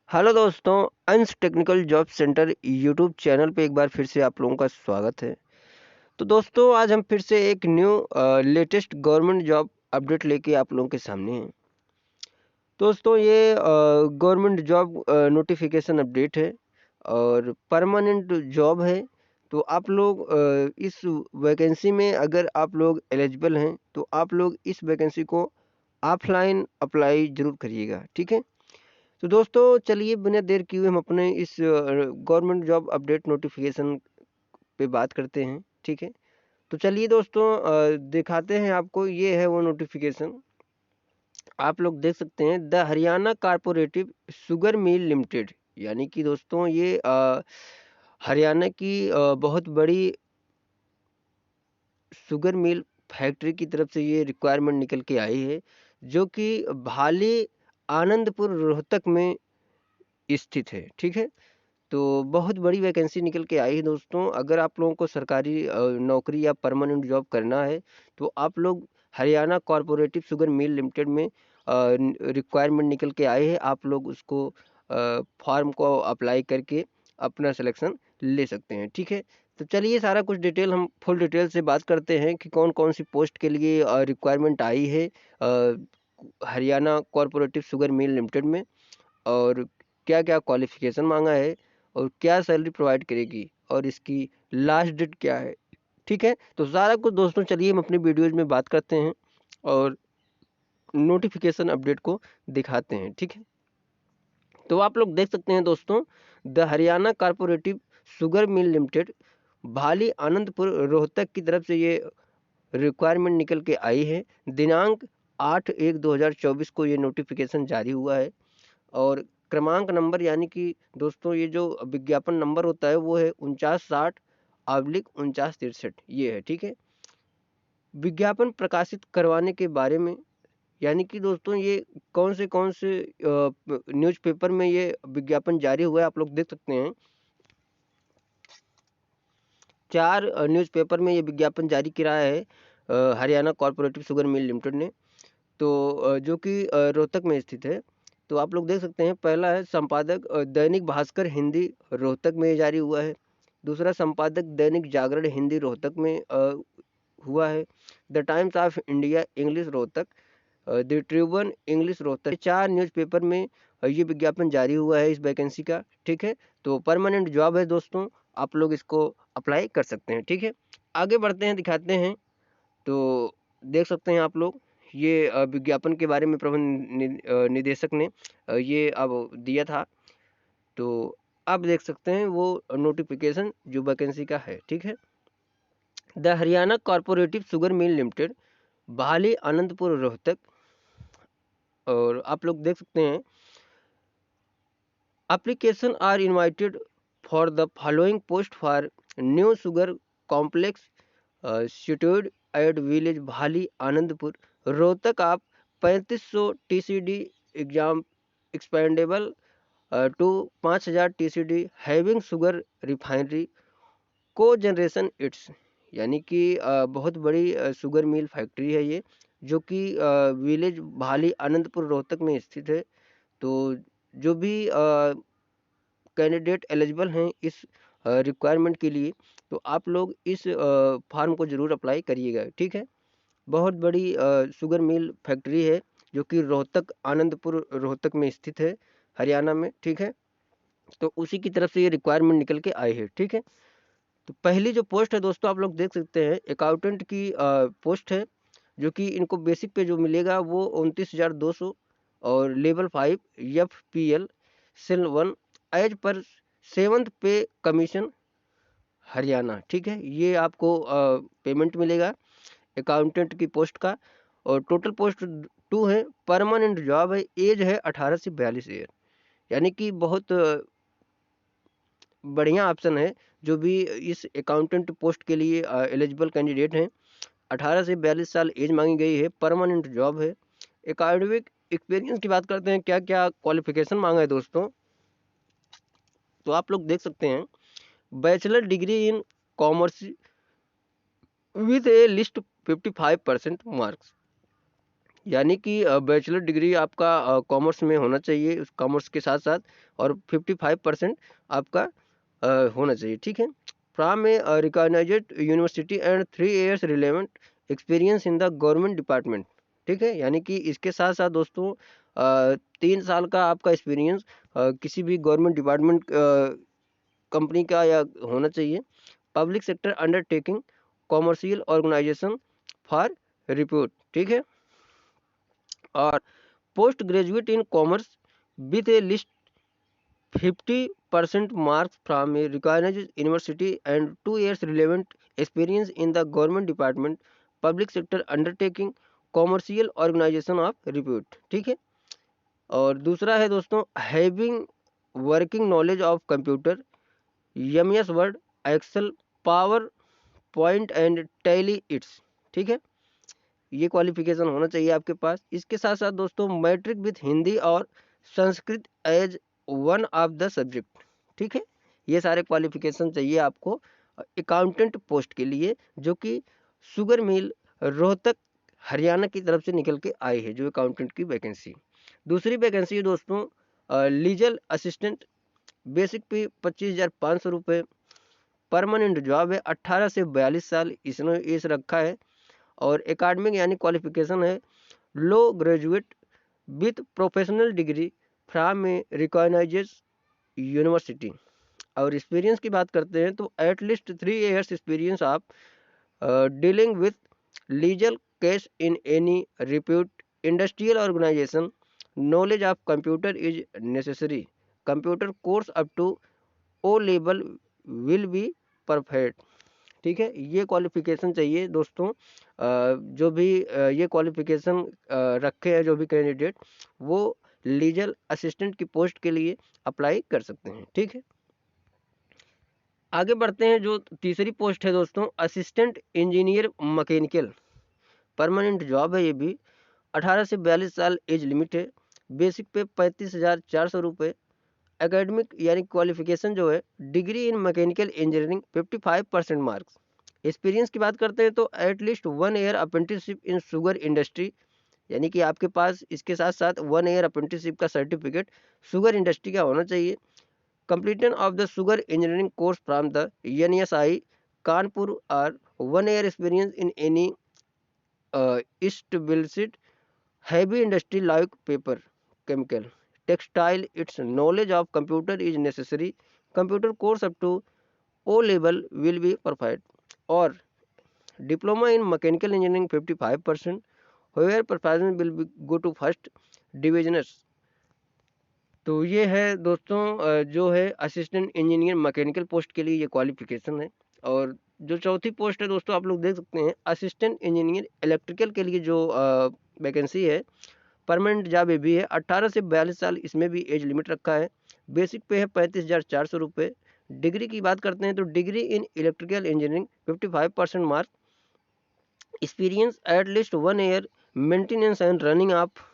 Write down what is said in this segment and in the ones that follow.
Hello दोस्तों, अंश technical job centre YouTube channel पे एक बार फिर से आप लोगों का स्वागत है। तो दोस्तों आज हम फिर से एक new latest government job update लेके आप लोगों के सामने हैं। दोस्तों ये गवर्नमेंट जॉब नोटिफिकेशन अपडेट है और परमानेंट जॉब है। तो आप लोग इस वैकेंसी में अगर आप लोग एलिजिबल हैं तो आप लोग इस वैकेंसी को ऑफलाइन अप्लाई ज़रूर करिएगा, ठीक है। तो दोस्तों चलिए बिना देर किए हुए हम अपने इस गवर्नमेंट जॉब अपडेट नोटिफिकेशन पे बात करते हैं, ठीक है। तो चलिए दोस्तों दिखाते हैं आपको, ये है वो नोटिफिकेशन। आप लोग देख सकते हैं, the Haryana cooperative sugar mill limited, यानी कि दोस्तों ये हरियाणा की बहुत बड़ी शुगर मिल फैक्ट्री की तरफ से ये रिक्वायरमेंट निकल के आई है, जो कि भाली आनंदपुर रोहतक में स्थित है, ठीक है। तो बहुत बड़ी वैकेंसी निकल के आई है दोस्तों। अगर आप लोगों को सरकारी नौकरी या परमानेंट जॉब करना है तो आप लोग Haryana cooperative sugar mill limited में रिक्वायरमेंट निकल के आए हैं। आप लोग उसको फॉर्म को अप्लाई करके अपना सिलेक्शन ले सकते हैं, ठीक है। तो चलिए सारा कुछ डिटेल हम फुल डिटेल से बात करते हैं कि कौन कौन सी पोस्ट के लिए रिक्वायरमेंट आई है Haryana cooperative sugar mill limited में, और क्या क्या क्वालिफिकेशन मांगा है और क्या सैलरी प्रोवाइड करेगी और इसकी लास्ट डेट क्या है, ठीक है। तो सारा कुछ दोस्तों चलिए हम अपनी वीडियोज में बात करते हैं और नोटिफिकेशन अपडेट को दिखाते हैं, ठीक है। तो आप लोग देख सकते हैं दोस्तों, the Haryana cooperative sugar mill limited Bhali Anandpur Rohtak की तरफ से ये रिक्वायरमेंट निकल के आई है। दिनांक 8/1/2024 को ये नोटिफिकेशन जारी हुआ है और क्रमांक नंबर, यानी कि दोस्तों ये जो विज्ञापन नंबर होता है वो है 49/4963, ये है, ठीक है। विज्ञापन प्रकाशित करवाने के बारे में, यानी कि दोस्तों ये कौन से न्यूज़पेपर में ये विज्ञापन जारी हुआ है, आप लोग देख सकते हैं। 4 न्यूज़पेपर में ये विज्ञापन जारी किया है Haryana cooperative sugar mill limited ने। तो जो कि रोहतक में स्थित है। तो आप लोग देख सकते हैं, पहला है संपादक दैनिक भास्कर हिंदी रोहतक में जारी हुआ है। दूसरा संपादक दैनिक जागरण हिंदी रोहतक में हुआ है। The times of India English Rohtak, the Tribune English Rohtak, 4 newspaper में ये विज्ञापन जारी हुआ है इस वैकेंसी का, ठीक है। तो परमानेंट जॉब है दोस्तों, आप लोग इसको अप्लाई कर सकते हैं, ठीक है। आगे बढ़ते हैं, दिखाते हैं। तो देख सकते हैं आप लोग, ये विज्ञापन के बारे में प्रबंध निदेशक ने ये अब दिया था। तो आप देख सकते हैं वो नोटिफिकेशन जो वैकेंसी का है, ठीक है। The Haryana cooperative sugar mill limited Bhali Anandpur Rohtak, और आप लोग देख सकते हैं, application are invited for the following post for new sugar complex situated at village Bhali Anandpur Rohtak आप 3500 TCD exam expandable to 5000 TCD having sugar refinery cogeneration its, यानी कि बहुत बड़ी शुगर मिल फैक्ट्री है ये, जो कि विलेज भाली आनंदपुर रोहतक में स्थित है। तो जो भी कैंडिडेट एलिजिबल हैं इस रिक्वायरमेंट के लिए, तो आप लोग इस फॉर्म को ज़रूर अप्लाई करिएगा, ठीक है। बहुत बड़ी शुगर मिल फैक्ट्री है जो कि रोहतक आनंदपुर रोहतक में स्थित है, हरियाणा में, ठीक है। तो उसी की तरफ से ये रिक्वायरमेंट निकल के आए हैं, ठीक है। तो पहली जो पोस्ट है दोस्तों, आप लोग देख सकते हैं, अकाउंटेंट की पोस्ट है, जो कि इनको बेसिक पे जो मिलेगा वो 29,200 और level 5 FPL cell 1 as per 7th पे कमीशन हरियाणा, ठीक है। ये आपको पेमेंट मिलेगा अकाउंटेंट की पोस्ट का। और टोटल पोस्ट 2 है, परमानेंट जॉब है, एज है 18 से 42 ईयर, यानी कि बहुत बढ़िया ऑप्शन है। जो भी इस अकाउंटेंट पोस्ट के लिए एलिजिबल कैंडिडेट हैं, 18 से 42 साल एज मांगी गई है, परमानेंट जॉब है। एकेडमिक एक्सपीरियंस की बात करते हैं, क्या क्या क्वालिफिकेशन मांगा है दोस्तों। तो आप लोग देख सकते हैं, bachelor degree in commerce with A list 55% marks, यानी कि बैचलर डिग्री आपका कॉमर्स में होना चाहिए, उस कॉमर्स के साथ साथ, और 55% आपका होना चाहिए, ठीक है। From a recognised university and 3 years relevant experience in the government department, ठीक है। यानी कि इसके साथ साथ दोस्तों 3 साल का आपका एक्सपीरियंस किसी भी गवर्नमेंट डिपार्टमेंट कंपनी का या होना चाहिए। Public sector undertaking, commercial organisation for report, ठीक है। और post graduate in commerce with at least 50% marks from a recognized university and 2 years relevant experience in the government department, public sector undertaking, commercial organization of repute, ठीक है। और दूसरा है दोस्तों having working knowledge of computer, MS Word, Excel, PowerPoint and Tally its, ठीक है। ये qualification होना चाहिए आपके पास। इसके साथ साथ दोस्तों मैट्रिक विथ हिंदी और Sanskrit as one of the subject, ठीक है। ये सारे क्वालिफिकेशन चाहिए आपको अकाउंटेंट पोस्ट के लिए, जो कि शुगर मिल रोहतक हरियाणा की तरफ से निकल के आई है, जो अकाउंटेंट की वैकेंसी। दूसरी वैकेंसी है दोस्तों लीगल असिस्टेंट, बेसिक पे 25,500 रुपये, परमानेंट जॉब है, 18 से 42 साल इसने एज रखा है। और एकेडमिक यानी क्वालिफिकेशन है law graduate with professional degree from a recognised university. और एक्सपीरियंस की बात करते हैं तो at least 3 years experience of dealing with legal case in any repute industrial organisation, knowledge of computer is necessary, computer course up to O level will be perfect, ठीक है। ये qualification चाहिए दोस्तों। जो भी ये क्वालिफिकेशन रखे हैं जो भी कैंडिडेट, वो लीगल असिस्टेंट की पोस्ट के लिए अप्लाई कर सकते हैं, ठीक है। आगे बढ़ते हैं। जो तीसरी पोस्ट है दोस्तों assistant engineer mechanical, permanent job है ये भी, 18 से 42 साल एज लिमिट है, बेसिक पे 35,400 रुपये, एकेडमिक यानी क्वालिफिकेशन जो है degree in mechanical engineering 55% marks. Experience की बात करते हैं तो at least 1 year apprenticeship in sugar industry, यानी कि आपके पास इसके साथ साथ 1 year अप्रेंटिसशिप का सर्टिफिकेट शुगर इंडस्ट्री का होना चाहिए। Completion of the sugar engineering course from the NSI Kanpur और 1 year experience in any established heavy industry like paper, chemical, textile. Its knowledge of computer is necessary, computer course up to O level will be perfect, or diploma in mechanical engineering 55%, where performance will be go to first divisioners। तो ये है दोस्तों जो है assistant engineer mechanical post के लिए ये qualification है। और जो चौथी पोस्ट है दोस्तों आप लोग देख सकते हैं असिस्टेंट इंजीनियर इलेक्ट्रिकल के लिए जो वैकेंसी है, परमानेंट जॉब ये भी है, 18 से 42 साल इसमें भी एज लिमिट रखा है, बेसिक पे है 35,400 रुपये। डिग्री की बात करते हैं तो degree in electrical engineering 55% mark, experience at least 1 year maintenance and running of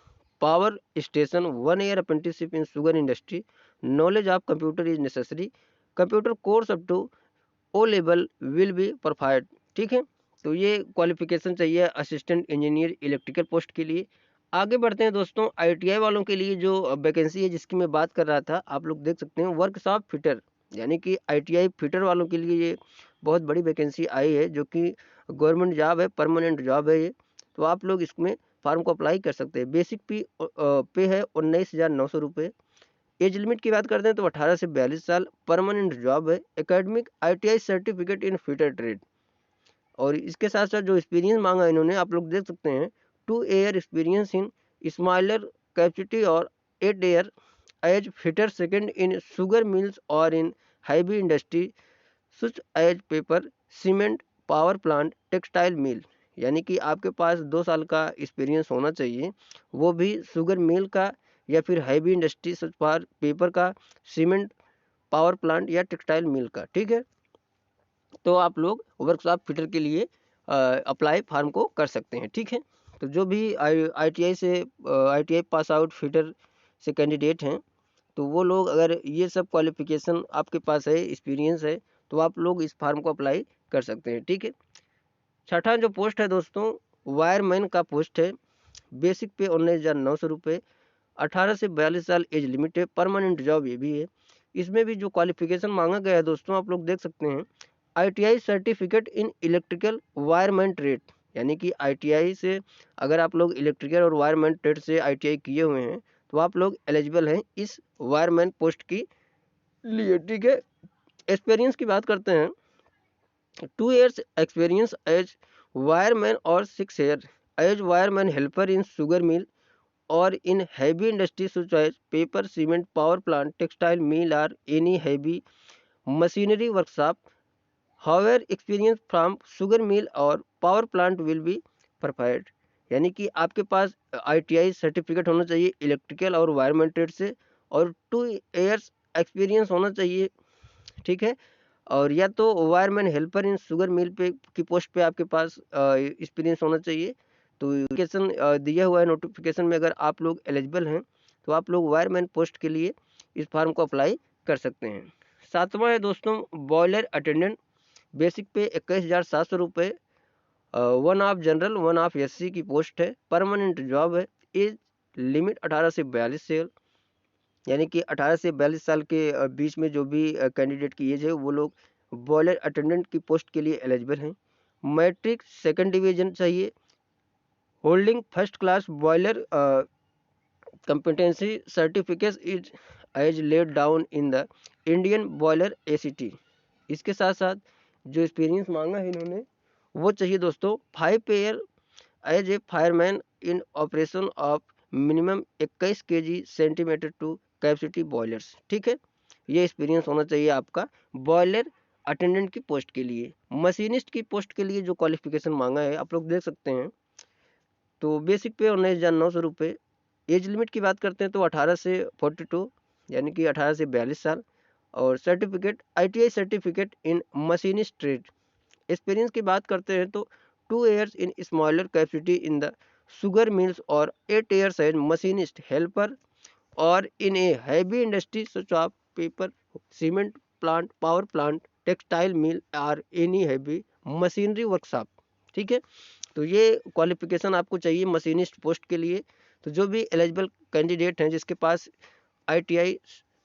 power station, 1 year apprenticeship in sugar industry, knowledge of computer is necessary, computer course up to O level will be perfect, ठीक है। तो ये qualification चाहिए assistant engineer electrical post के लिए। आगे बढ़ते हैं दोस्तों ITI वालों के लिए जो वैकेंसी है जिसकी मैं बात कर रहा था, आप लोग देख सकते हैं वर्कशॉप फिटर, यानी कि ITI फिटर वालों के लिए ये बहुत बड़ी वैकेंसी आई है, जो कि गवर्नमेंट जॉब है, परमानेंट जॉब है ये। तो आप लोग इसमें फॉर्म को अप्लाई कर सकते हैं। बेसिक पे है 19,900 रुपये। एज लिमिट की बात करते हैं तो 18 से 42 साल, परमानेंट जॉब है, एकेडमिक ITI सर्टिफिकेट इन फिटर ट्रेड। और इसके साथ साथ जो एक्सपीरियंस मांगा इन्होंने आप लोग देख सकते हैं 2 year experience in smaller capacity और 8 year as fitter second in sugar mills और in heavy industry such as paper, cement, power plant, textile mill. यानी कि आपके पास 2 साल का एक्सपीरियंस होना चाहिए, वो भी शुगर मिल का या फिर heavy industry such for paper का, सीमेंट, पावर प्लांट या टेक्सटाइल मिल का, ठीक है। तो आप लोग वर्कशॉप फिटर के लिए अप्लाई फार्म को कर सकते हैं, ठीक है। तो जो भी ITI पास आउट फिटर से कैंडिडेट हैं, तो वो लोग अगर ये सब क्वालिफिकेशन आपके पास है, एक्सपीरियंस है, तो आप लोग इस फार्म को अप्लाई कर सकते हैं, ठीक है। छठा जो पोस्ट है दोस्तों वायरमैन का पोस्ट है, बेसिक पे 19,900 रुपये, 18 से 42 साल एज लिमिट है, परमानेंट जॉब ये भी है। इसमें भी जो क्वालिफिकेशन मांगा गया है दोस्तों, आप लोग देख सकते हैं, ITI certificate in electrical wireman trade, यानी कि ITI से अगर आप लोग इलेक्ट्रिकल और वायरमैन ट्रेड से ITI किए हुए हैं तो आप लोग एलिजिबल हैं इस वायरमैन पोस्ट की लिए, ठीक है। एक्सपीरियंस की बात करते हैं, 2 years experience as wireman or 6 years as wireman helper in sugar mill or in heavy industry such as paper, cement, power plant, textile mill or any heavy machinery workshop. However, experience from sugar mill or power plant will be preferred. यानी कि आपके पास ITI certificate होना चाहिए electrical और wireman trade से, और 2 years experience होना चाहिए, ठीक है। और या तो वायरमैन हेल्पर इन शुगर मिल पे की पोस्ट पे आपके पास एक्सपीरियंस होना चाहिए। तो नोटिफिकेशन दिया हुआ है, नोटिफिकेशन में अगर आप लोग एलिजिबल हैं तो आप लोग वायरमैन पोस्ट के लिए इस फॉर्म को अप्लाई कर सकते हैं। सातवां है दोस्तों बॉयलर अटेंडेंट, बेसिक पे 21,700 रुपये, 1 ऑफ जनरल 1 ऑफ SC की पोस्ट है, परमानेंट जॉब है। एज लिमिट 18 से 42 साल, यानी कि 18 से 42 साल के बीच में जो भी कैंडिडेट की एज है वो लोग बॉयलर अटेंडेंट की पोस्ट के लिए एलिजिबल हैं। मैट्रिक सेकंड डिवीजन चाहिए, holding first class boiler competency certificate is as laid down in the Indian boiler ACT। इसके साथ साथ जो एक्सपीरियंस मांगा है इन्होंने वो चाहिए दोस्तों 5 year as a fireman in operation of minimum 21 kg centimetre to capacity boilers, ठीक है। ये एक्सपीरियंस होना चाहिए आपका बॉयलर अटेंडेंट की पोस्ट के लिए। मशीनिस्ट की पोस्ट के लिए जो क्वालिफिकेशन मांगा है आप लोग देख सकते हैं, तो बेसिक पे 19,900 रुपये। एज लिमिट की बात करते हैं तो 18 से 42, यानी कि 18 से 42 साल, और certificate ITI certificate in machinist trade. Experience की बात करते हैं तो 2 years in smaller capacity in the sugar mills और 8 years एज मशीनिस्ट हेल्पर और in a heavy industry such of paper, cement plant, power plant, textile mill और any heavy machinery workshop, ठीक है। तो ये क्वालिफिकेशन आपको चाहिए मशीनिस्ट पोस्ट के लिए। तो जो भी एलिजिबल कैंडिडेट हैं जिसके पास ITI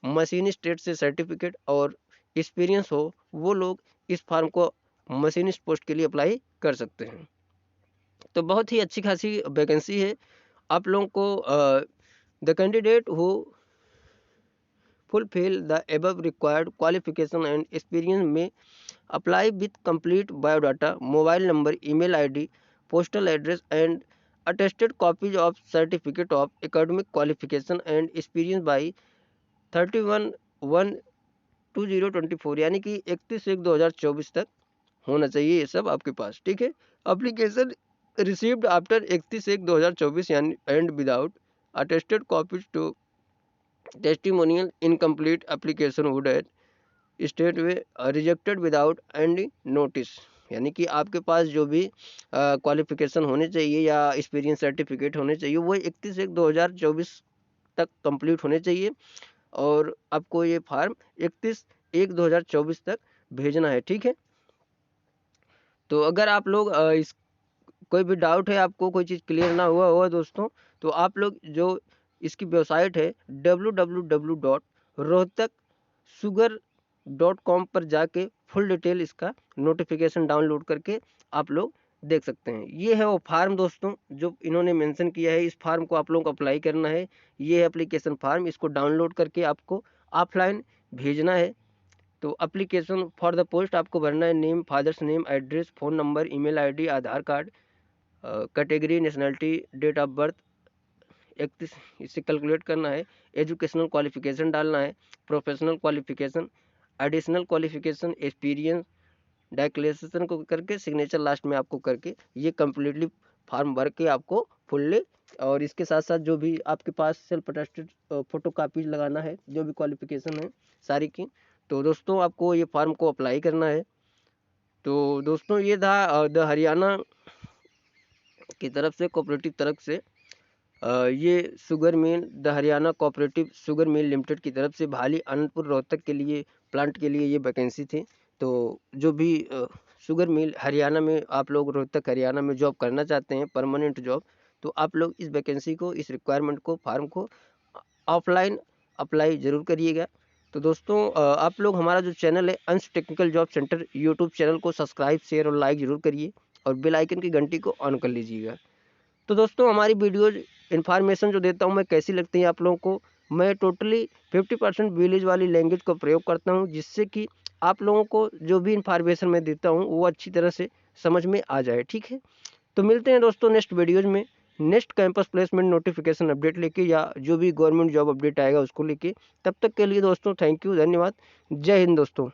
मशीनिस्ट ट्रेड से सर्टिफिकेट और एक्सपीरियंस हो वो लोग इस फॉर्म को मशीनिस्ट पोस्ट के लिए अप्लाई कर सकते हैं। तो बहुत ही अच्छी खासी वैकेंसी है। आप लोगों को the candidate who fulfill the above required qualification and experience may apply with complete biodata, mobile number, email ID, postal address and attested copies of certificate of academic qualification and experience by 31/1/2024, यानी कि 31/1/2024 तक होना चाहिए ये सब आपके पास, ठीक है। एप्लीकेशन रिसीव्ड आफ्टर 31/1/2024 यानी and without attested copies to testimonial incomplete application would state way rejected without any notice, यानी कि आपके पास जो भी क्वालिफिकेशन होने चाहिए या एक्सपीरियंस सर्टिफिकेट होने चाहिए वो 31/1/2024 तक कंप्लीट होने चाहिए, और आपको ये फॉर्म 31/1/2024 तक भेजना है, ठीक है। तो अगर आप लोग इस कोई भी डाउट है, आपको कोई चीज़ क्लियर ना हुआ होगा दोस्तों, तो आप लोग जो इसकी वेबसाइट है www.rohtaksugar.com पर जाके फुल डिटेल इसका नोटिफिकेशन डाउनलोड करके आप लोग देख सकते हैं। ये है वो फार्म दोस्तों जो इन्होंने मेंशन किया है, इस फार्म को आप लोगों को अप्लाई करना है। ये है एप्लीकेशन फार्म, इसको डाउनलोड करके आपको ऑफलाइन भेजना है। तो एप्लीकेशन फॉर द पोस्ट आपको भरना है name, father's name, address, phone number, email ID, Aadhaar card, category, nationality, date of birth 31 इससे कैलकुलेट करना है। एजुकेशनल क्वालिफिकेशन डालना है, professional qualification, additional qualification, experience, declaration को करके सिग्नेचर लास्ट में आपको करके ये कम्प्लीटली फॉर्म भर के आपको फुल्ली, और इसके साथ साथ जो भी आपके पास सेल्फ अटेस्टेड फोटो कापीज लगाना है जो भी क्वालिफिकेशन है सारी की। तो दोस्तों आपको ये फॉर्म को अप्लाई करना है। तो दोस्तों ये था द हरियाणा की तरफ से, कोऑपरेटिव तरफ से ये sugar mill the Haryana cooperative sugar mill limited की तरफ से भाली आनंदपुर रोहतक के लिए प्लांट के लिए ये वैकेंसी थी। तो जो भी शुगर मिल हरियाणा में आप लोग रोहतक हरियाणा में जॉब करना चाहते हैं परमानेंट जॉब, तो आप लोग इस वैकेंसी को, इस रिक्वायरमेंट को, फॉर्म को ऑफलाइन अप्लाई जरूर करिएगा। तो दोस्तों आप लोग हमारा जो चैनल है अंश technical job centre YouTube channel को सब्सक्राइब, शेयर और लाइक जरूर करिए और बेल आइकन की घंटी को ऑन कर लीजिएगा। तो दोस्तों हमारी वीडियोज इन्फॉर्मेशन जो देता हूँ मैं कैसी लगती है आप लोगों को, मैं टोटली 50% विलेज वाली लैंग्वेज का प्रयोग करता हूँ, जिससे कि आप लोगों को जो भी इन्फॉर्मेशन मैं देता हूँ वो अच्छी तरह से समझ में आ जाए। ठीक है, तो मिलते हैं दोस्तों नेक्स्ट वीडियोज में, next campus placement notification update लेके या जो भी गवर्नमेंट जॉब अपडेट आएगा उसको लेके। तब तक के लिए दोस्तों थैंक यू, धन्यवाद, जय हिंद दोस्तों।